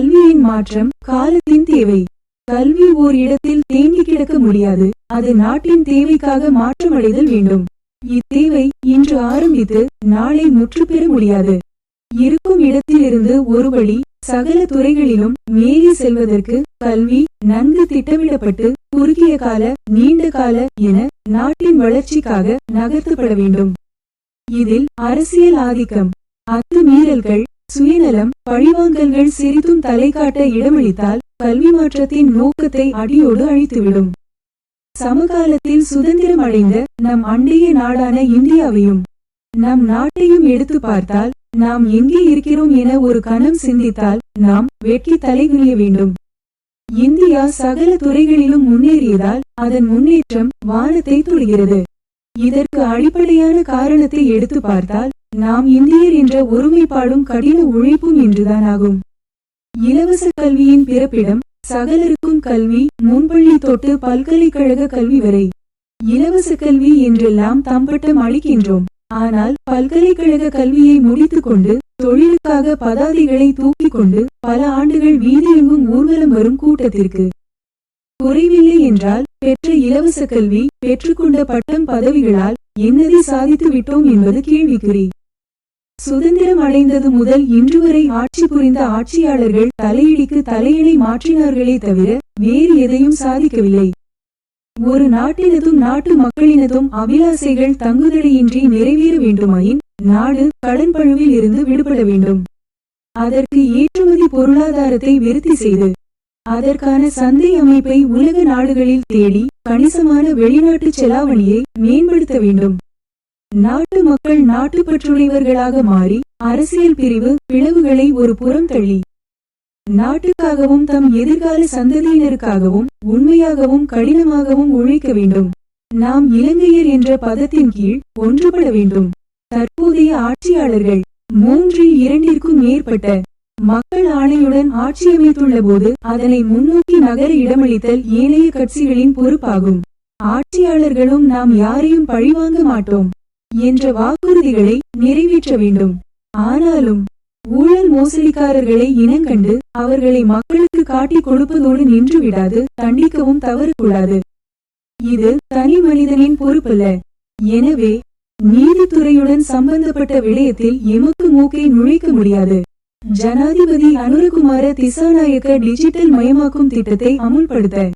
கல்வியின் மாற்றம் காலத்தின் தேவை. கல்வி ஓர் இடத்தில் தேங்கி கிடக்க முடியாது, அது நாட்டின் தேவைக்காக மாற்றமடைதல் வேண்டும். இத்தேவை இன்று ஆரம்பித்து நாளை முற்றுப்பெற முடியாது. இருக்கும் இடத்திலிருந்து ஒரு வழி சகல துறைகளிலும் மேலே செல்வதற்கு கல்வி நன்கு திட்டமிடப்பட்டு குறுகிய கால நீண்ட கால என நாட்டின் வளர்ச்சிக்காக நகர்த்தப்பட வேண்டும். இதில் அரசியல் ஆதிக்கம், அத்துமீறல்கள், சுயநலம், பழிவாங்கல்கள் சிறிதும் தலை காட்ட இடமளித்தால் கல்வி மாற்றத்தின் நோக்கத்தை அடியோடு அழித்துவிடும். சமகாலத்தில் சுதந்திரம் அடைந்த நம் அண்டைய நாடான இந்தியாவையும் நம் நாட்டையும் எடுத்து பார்த்தால், நாம் எங்கே இருக்கிறோம் என ஒரு கணம் சிந்தித்தால் நாம் வெட்கி தலைகுனிய வேண்டும். இந்தியா சகல துறைகளிலும் முன்னேறியதால் அதன் முன்னேற்றம் வானத்தை தொடுகிறது. இதற்கு அடிப்படையான காரணத்தை எடுத்து பார்த்தால் நாம் இந்தியர் என்ற ஒருமைப்பாடும் கடின உழைப்பும் என்றுதான் ஆகும். இலவச கல்வியின் பிறப்பிடம் சகலருக்கும் கல்வி, முன்பள்ளி தொட்டு பல்கலைக்கழக கல்வி வரை. இலவச கல்வி என்றெல்லாம் தம்பட்டம் அளிக்கின்றோம். ஆனால் பல்கலைக்கழக கல்வியை முடித்துக் கொண்டு தொழிலுக்காக பதாதைகளை தூக்கிக் கொண்டு பல ஆண்டுகள் வீதியெங்கும் ஊர்வலம் வரும் கூட்டத்திற்கு குறைவில்லை என்றால், பெற்ற இலவச கல்வி, பெற்றுக்கொண்ட பட்டம் பதவிகளால் என்னதை சாதித்து விட்டோம் என்பது கேள்விக்குறி. சுதந்திரம் அடைந்தது முதல் இன்று வரை ஆட்சி புரிந்த ஆட்சியாளர்கள் தலையிடிக்கு தலையணை மாற்றினார்களே தவிர வேறு எதையும் சாதிக்கவில்லை. ஒரு நாட்டினதும் நாட்டு மக்களினதும் அபிலாசைகள் தங்குதடையின்றி நிறைவேற வேண்டுமாயின் நாடு கடன் பழுவில் இருந்து விடுபட வேண்டும். அதற்கு ஏற்றுமதி பொருளாதாரத்தை விருத்தி செய்து அதற்கான சந்தை அமைப்பை உலக நாடுகளில் தேடி கணிசமான வெளிநாட்டு செலாவணியை மேம்படுத்த வேண்டும். நாட்டு மக்கள் நாட்டுப்பற்றுடையவர்களாக மாறி அரசியல் பிரிவு பிளவுகளை ஒரு புறம் தள்ளி நாட்டுக்காகவும் தம் எதிர்கால சந்ததியினருக்காகவும் உண்மையாகவும் கடினமாகவும் உழைக்க வேண்டும். நாம் இலங்கையர் என்ற பதத்தின் கீழ் ஒன்றுபட வேண்டும். தற்போதைய ஆட்சியாளர்கள் 3/2 மேற்பட்ட மக்கள் ஆணையுடன் ஆட்சியமைத்துள்ள போது அதனை முன்னோக்கி நகர இடமளித்தல் ஏனைய கட்சிகளின் பொறுப்பாகும். ஆட்சியாளர்களும் நாம் யாரையும் பழிவாங்க மாட்டோம் என்ற வாக்குறுதிகளை நிறைவேற்ற வேண்டும். ஆனாலும் ஊழல் மோசடிக்காரர்களை இனங்கண்டு அவர்களை மக்களுக்கு காட்டிக் கொடுப்பதோடு நின்று விடாது, தண்டிக்கவும் தவறக்கூடாது. இது தனி மனிதனின் பொறுப்பல்ல. எனவே நீதித்துறையுடன் சம்பந்தப்பட்ட விடயத்தில் எமக்கு மூக்கை நுழைக்க முடியாது. ஜனாதிபதி அனுரகுமார திசாநாயக்க டிஜிட்டல் மயமாக்கும் திட்டத்தை அமுல்படுத்த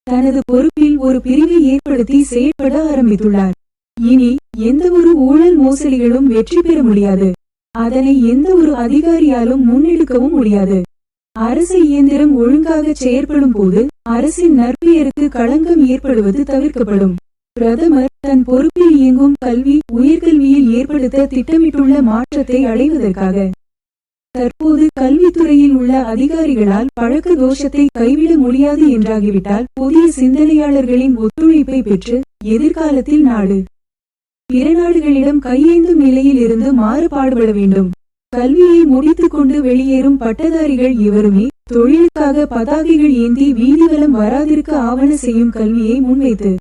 தனது பொறுப்பில் ஒரு பிரிவை ஏற்படுத்தி செயற்பட ஆரம்பித்துள்ளார். இனி எந்தவொரு ஊழல் மோசடிகளும் வெற்றி பெற முடியாது. அதனை எந்த ஒரு அதிகாரியாலும் முன்னெடுக்கவும் முடியாது. அரசு இயந்திரம் ஒழுங்காக செயற்படும் போது அரசின் நற்பெயருக்கு களங்கம் ஏற்படுவது தவிர்க்கப்படும். பிரதமர் தன் பொறுப்பில் இயங்கும் கல்வி உயர்கல்வியில் ஏற்படுத்த திட்டமிட்டுள்ள மாற்றத்தை அடைவதற்காக தற்போது கல்வித்துறையில் உள்ள அதிகாரிகளால் பழக்க தோஷத்தை கைவிட முடியாது என்றாகிவிட்டால் புதிய சிந்தனையாளர்களின் ஒத்துழைப்பை பெற்று எதிர்காலத்தில் நாடு பிற நாடுகளிடம் கையேந்தும் நிலையில் இருந்து மாறுபாடுபட வேண்டும். கல்வியை முடித்துக் கொண்டு வெளியேறும் பட்டதாரிகள் எவருமே தொழிலுக்காக பதாகைகள் ஏந்தி வீதிவலம் வராதிருக்க ஆவண செய்யும் கல்வியை முன்வைத்து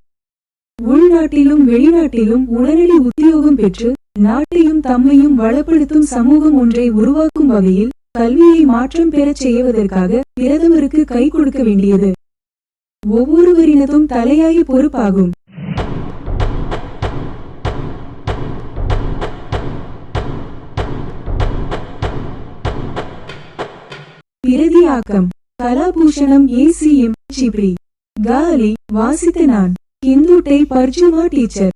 உள்நாட்டிலும் வெளிநாட்டிலும் உடனடி உத்தியோகம் பெற்று நாட்டையும் தம்மையும் வளப்படுத்தும் சமூகம் ஒன்றை உருவாக்கும் வகையில் கல்வியை மாற்றம் பெறச் செய்வதற்காக பிரதமருக்கு கை கொடுக்க வேண்டியது ஒவ்வொருவரினதும் தலையாய பொறுப்பாகும். பிரதியாக்கம் கலாபூஷணம் ACM சிப்ரி. காலி வாசித்த நான். கிந்துட்டை பர்ஜுமா டீச்சர்.